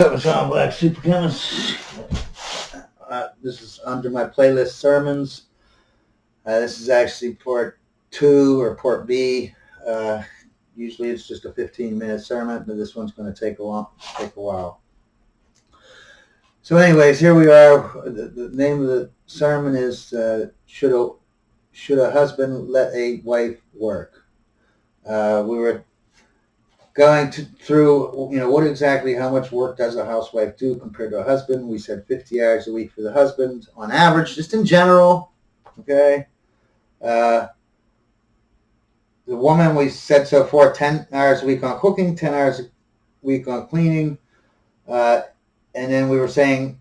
That was on Black Super Chemist. This is under my playlist sermons. This is actually part 2 or part B. Usually it's just a 15-minute sermon, but this one's going to take a while. So anyways, here we are. The name of the sermon is Should a Husband Let a Wife Work? We were going through, how much work does a housewife do compared to a husband? We said 50 hours a week for the husband on average, just in general. Okay. The woman, we said so far, 10 hours a week on cooking, 10 hours a week on cleaning. And then we were saying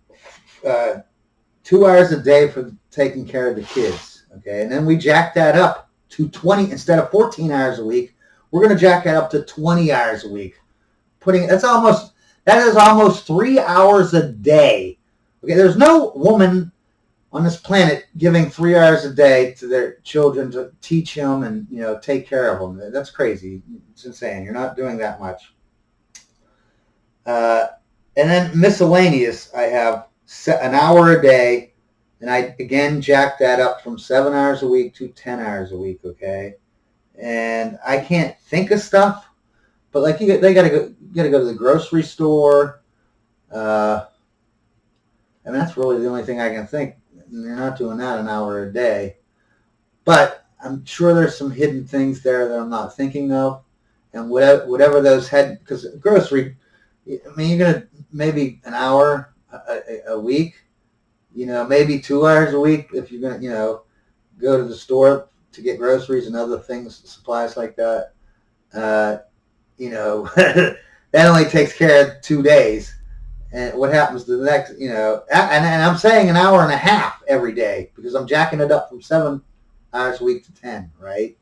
2 hours a day for taking care of the kids. Okay. And then we jacked that up to 20 instead of 14 hours a week. We're going to jack it up to 20 hours a week. That is almost 3 hours a day. Okay, there's no woman on this planet giving 3 hours a day to their children to teach them and, take care of them. That's crazy. It's insane. You're not doing that much. And then miscellaneous, I have an hour a day, and I again jacked that up from 7 hours a week to 10 hours a week. Okay. And I can't think of stuff, but like they gotta go to the grocery store. And that's really the only thing I can think. You're not doing that an hour a day, but I'm sure there's some hidden things there that I'm not thinking of. And whatever those because grocery, you're gonna maybe an hour a week, maybe 2 hours a week if you're gonna go to the store to get groceries and other things, supplies like that. That only takes care of 2 days. And what happens to the next, and I'm saying an hour and a half every day because I'm jacking it up from 7 hours a week to 10, right?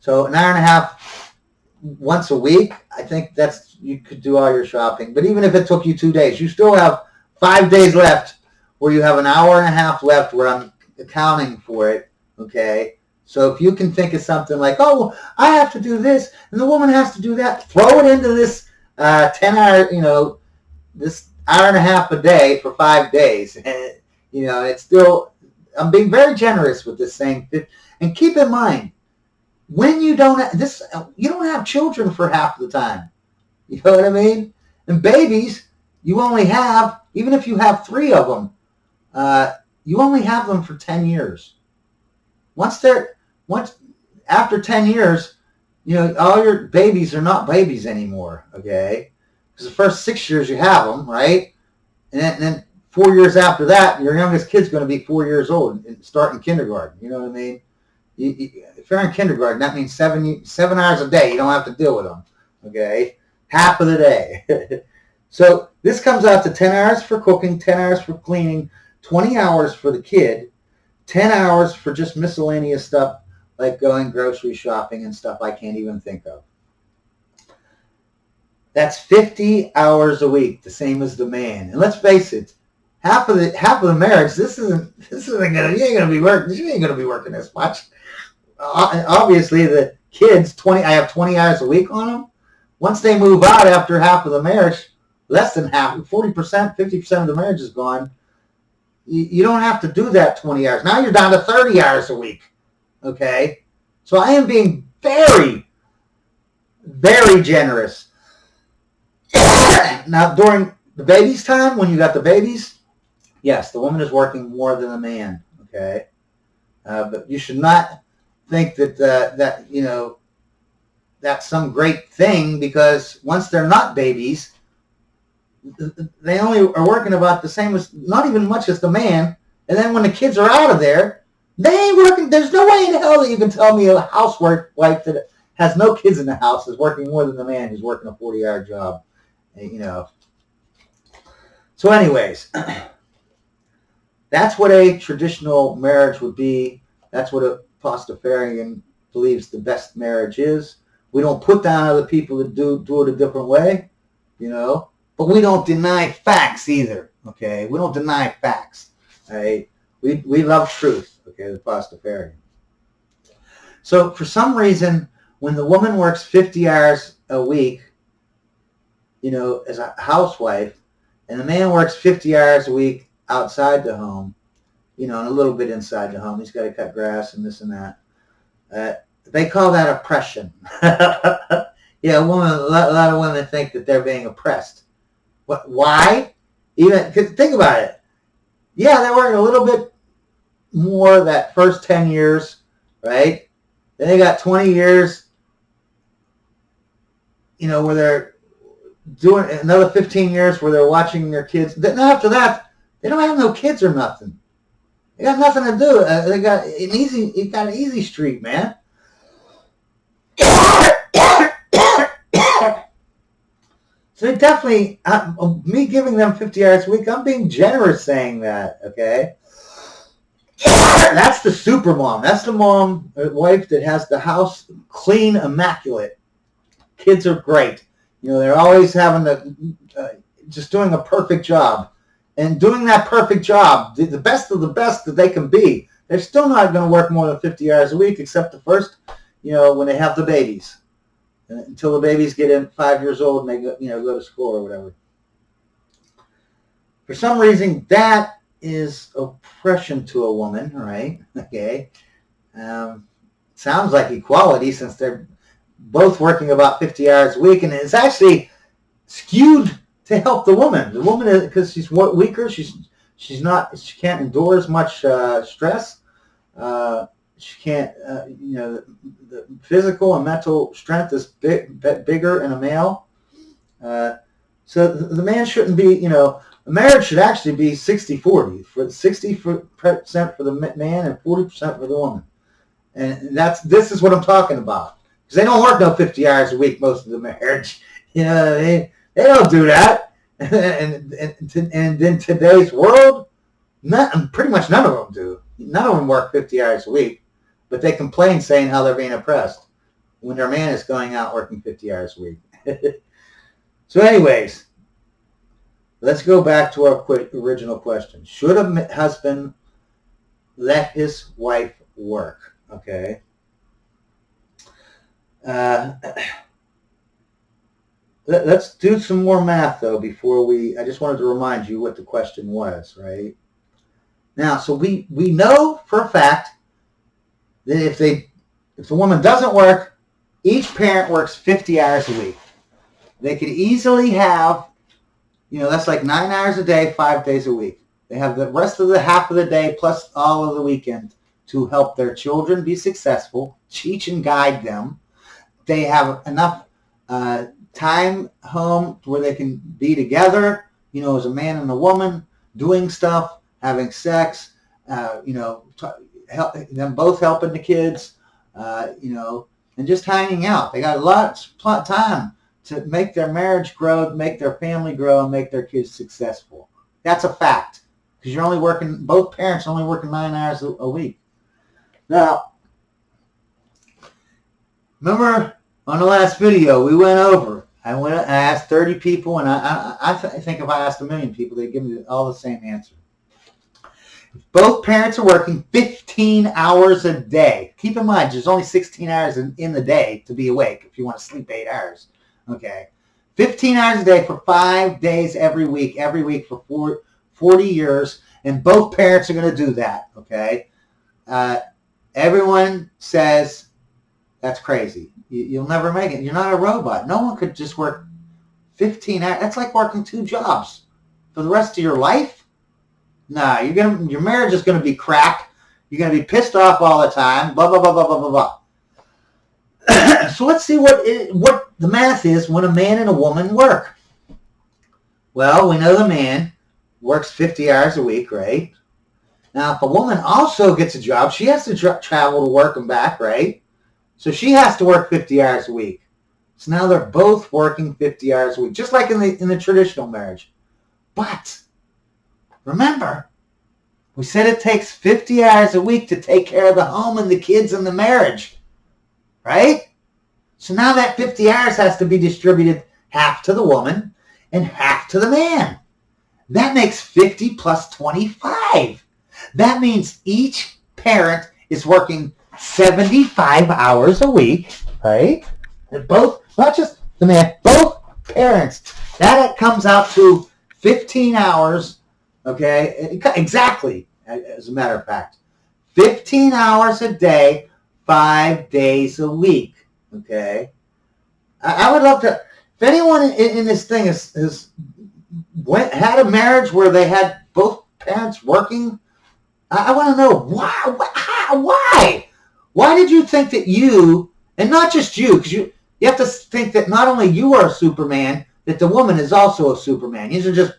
So an hour and a half once a week, I think you could do all your shopping. But even if it took you 2 days, you still have 5 days left where you have an hour and a half left where I'm accounting for it. Okay, so if you can think of something like, oh, I have to do this, and the woman has to do that, throw it into this 10 hour, this hour and a half a day for 5 days. And, it's still, I'm being very generous with this saying. And keep in mind, when you don't have children for half the time. You know what I mean? And babies, you only have, even if you have 3 of them, you only have them for 10 years. After 10 years, all your babies are not babies anymore, okay? Because the first 6 years you have them, right? And then 4 years after that, your youngest kid's going to be 4 years old and start in kindergarten. You know what I mean? If you're in kindergarten, that means 7 hours a day. You don't have to deal with them, okay? Half of the day. So this comes out to 10 hours for cooking, 10 hours for cleaning, 20 hours for the kid, 10 hours for just miscellaneous stuff like going grocery shopping and stuff I can't even think of. That's 50 hours a week, the same as the man. And let's face it, half of the marriage, you ain't gonna be working this much. Obviously the kids, I have 20 hours a week on them. Once they move out after half of the marriage, less than half, 40%, 50% of the marriage is gone. You don't have to do that 20 hours. Now you're down to 30 hours a week. Okay? So I am being very, very generous. Now, during the baby's time, when you got the babies, yes, the woman is working more than the man. Okay? But you should not think that that's some great thing, because once they're not babies, they only are working about the same as, not even much as the man. And then when the kids are out of there, they ain't working. There's no way in hell that you can tell me a housewife that has no kids in the house is working more than the man who's working a 40-hour job. So anyways, that's what a traditional marriage would be. That's what a Pastafarian believes the best marriage is. We don't put down other people that do it a different way, But we don't deny facts either, okay? We don't deny facts, right? We love truth, okay, the Pastafarian. So for some reason, when the woman works 50 hours a week, as a housewife, and the man works 50 hours a week outside the home, and a little bit inside the home. He's got to cut grass and this and that. They call that oppression. Yeah, a lot of women think that they're being oppressed. What? Why? Cause think about it. Yeah, they're working a little bit more that first 10 years, right? Then they got 20 years, where they're doing another 15 years where they're watching their kids. Then after that, they don't have no kids or nothing. They got nothing to do. They got an easy street, man. So they definitely, me giving them 50 hours a week, I'm being generous saying that, okay? That's the super mom. That's the mom, wife that has the house clean, immaculate. Kids are great. They're always having just doing a perfect job. And doing that perfect job, the best of the best that they can be. They're still not going to work more than 50 hours a week, except the first, when they have the babies. Until the babies get in 5 years old and they go to school or whatever. For some reason, that is oppression to a woman, right? Okay. Sounds like equality since they're both working about 50 hours a week, and it's actually skewed to help the woman. The woman, because she's weaker, she can't endure as much stress. She can't, the physical and mental strength is bigger in a male. So the man shouldn't be, a marriage should actually be 60-40, for 60% for the man and 40% for the woman. And this is what I'm talking about. Because they don't work no 50 hours a week, most of the marriage. They don't do that. And in today's world, pretty much none of them do. None of them work 50 hours a week. But they complain saying how they're being oppressed when their man is going out working 50 hours a week. So anyways, let's go back to our original question. Should a husband let his wife work? Okay. Let's do some more math, though, before I just wanted to remind you what the question was, right? Now, so we know for a fact that if the woman doesn't work, each parent works 50 hours a week. They could easily have, that's like 9 hours a day, 5 days a week. They have the rest of the half of the day plus all of the weekend to help their children be successful, teach and guide them. They have enough time home where they can be together, as a man and a woman, doing stuff, having sex, them both helping the kids, and just hanging out. They got lots of time to make their marriage grow, make their family grow, and make their kids successful. That's a fact. Because both parents are only working 9 hours a week. Now, remember on the last video we went over, I asked 30 people, and I think if I asked 1 million people, they'd give me all the same answer. Both parents are working 15 hours a day. Keep in mind, there's only 16 hours in the day to be awake if you want to sleep 8 hours. Okay. 15 hours a day for 5 days every week for 40 years, and both parents are going to do that. Okay. Everyone says that's crazy. You'll never make it. You're not a robot. No one could just work 15 hours. That's like working 2 jobs for the rest of your life. Nah, your marriage is going to be crap. You're going to be pissed off all the time. Blah blah blah blah blah blah blah. So let's see what the math is when a man and a woman work. Well, we know the man works 50 hours a week, right? Now, if a woman also gets a job, she has to travel to work and back, right? So she has to work 50 hours a week. So now they're both working 50 hours a week, just like in the traditional marriage. But remember, we said it takes 50 hours a week to take care of the home and the kids and the marriage, right? So now that 50 hours has to be distributed half to the woman and half to the man. That makes 50 plus 25. That means each parent is working 75 hours a week, right? And both, not just the man, both parents. That comes out to 15 hours, okay? Exactly, as a matter of fact. 15 hours a day, 5 days a week, okay? I would love to, if anyone in this thing has had a marriage where they had both parents working, I want to know why? Why did you think that you, and not just you, because you have to think that not only you are a Superman, that the woman is also a Superman. These are just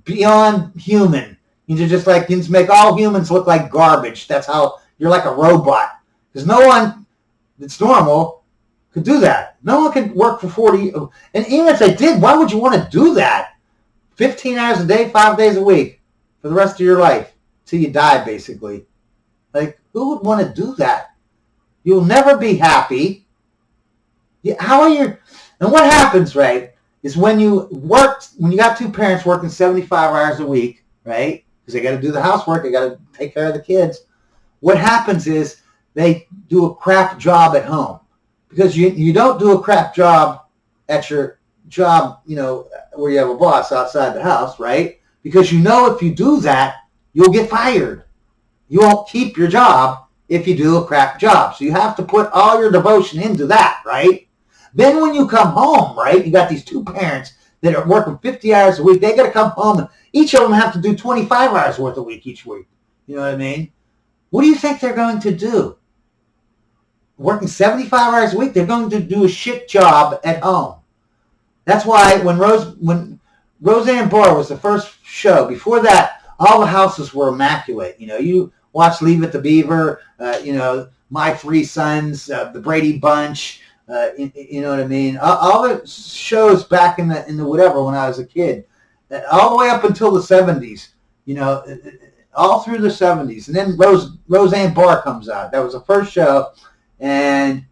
beyond human. These are just like, you just make all humans look like garbage. That's how you're like a robot. Because no one that's normal could do that. No one could work for 40. And even if they did, why would you want to do that? 15 hours a day, 5 days a week for the rest of your life till you die, basically. Like, who would want to do that? You'll never be happy. How are you? And what happens, right, is when you got two parents working 75 hours a week, right, because they got to do the housework, they got to take care of the kids. What happens is they do a crap job at home, because you don't do a crap job at your job, where you have a boss outside the house, right? Because if you do that, you'll get fired. You won't keep your job if you do a crap job. So you have to put all your devotion into that, right? Then when you come home, right, you got these two parents that are working 50 hours a week. They got to come home, and each of them have to do 25 hours worth a week each week. You know what I mean? What do you think they're going to do? Working 75 hours a week, they're going to do a shit job at home. That's why when Roseanne Barr was the first show, before that, all the houses were immaculate. You watch Leave It to Beaver, My Three Sons, The Brady Bunch, you know what I mean? All the shows back in the whatever when I was a kid, all the way up until the 70s, all through the 70s. And then Roseanne Barr comes out. That was the first show, and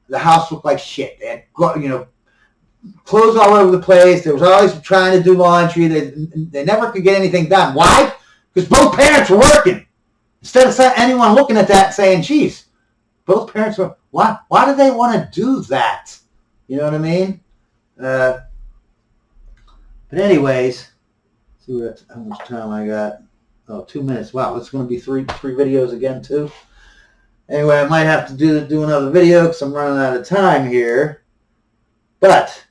the house looked like shit. They had, clothes all over the place. They was always trying to do laundry. They never could get anything done. Why? Because both parents were working. Instead of anyone looking at that and saying, geez, both parents were, why do they want to do that? You know what I mean? But anyways, see how much time I got. Oh, 2 minutes. Wow, it's going to be three videos again, too. Anyway, I might have to do another video because I'm running out of time here. But,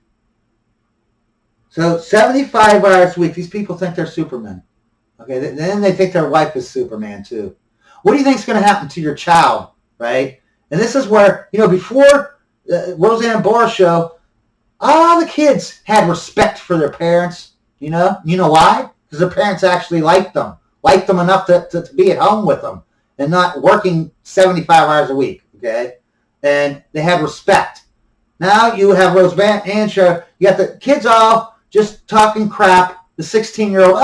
so 75 hours a week, these people think they're Supermen. Okay, then they think their wife is Superman, too. What do you think is going to happen to your child, right? And this is where, before Roseanne Barr show, all the kids had respect for their parents, You know why? Because their parents actually liked them enough to be at home with them and not working 75 hours a week, okay? And they had respect. Now you have Roseanne show, you got the kids all just talking crap, the 16-year-old,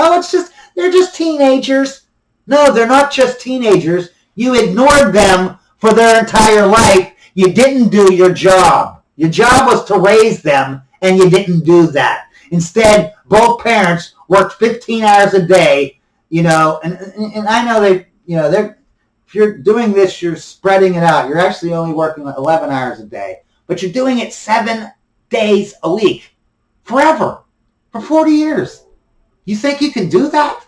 they're just teenagers. No, they're not just teenagers. You ignored them for their entire life. You didn't do your job. Your job was to raise them, and you didn't do that. Instead, both parents worked 15 hours a day, and I know if you're doing this, you're spreading it out. You're actually only working 11 hours a day, but you're doing it 7 days a week, forever, for 40 years. You think you can do that?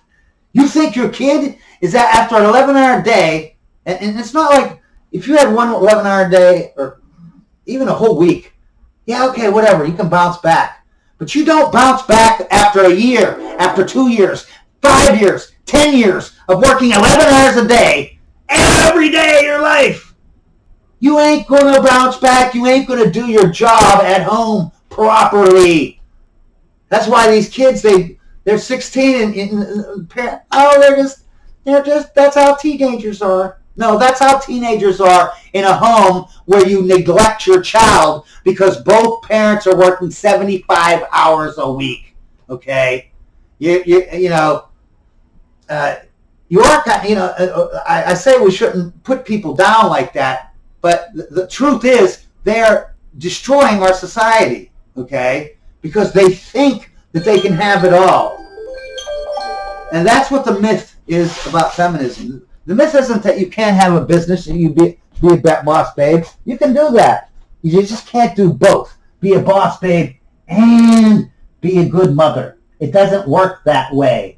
You think your kid is that after an 11-hour day, and it's not like if you had one 11-hour day or even a whole week, yeah, okay, whatever, you can bounce back. But you don't bounce back after a year, after 2 years, 5 years, 10 years of working 11 hours a day every day of your life. You ain't going to bounce back. You ain't going to do your job at home properly. That's why these kids, they're 16 and they're just, that's how teenagers are. No, that's how teenagers are in a home where you neglect your child because both parents are working 75 hours a week. Okay, I say we shouldn't put people down like that, but the truth is they're destroying our society. Okay, because they think that they can have it all, and that's what the myth is about feminism. The myth isn't that you can't have a business and you be a boss babe. You can do that. You just can't do both. Be a boss babe and be a good mother. It doesn't work that way.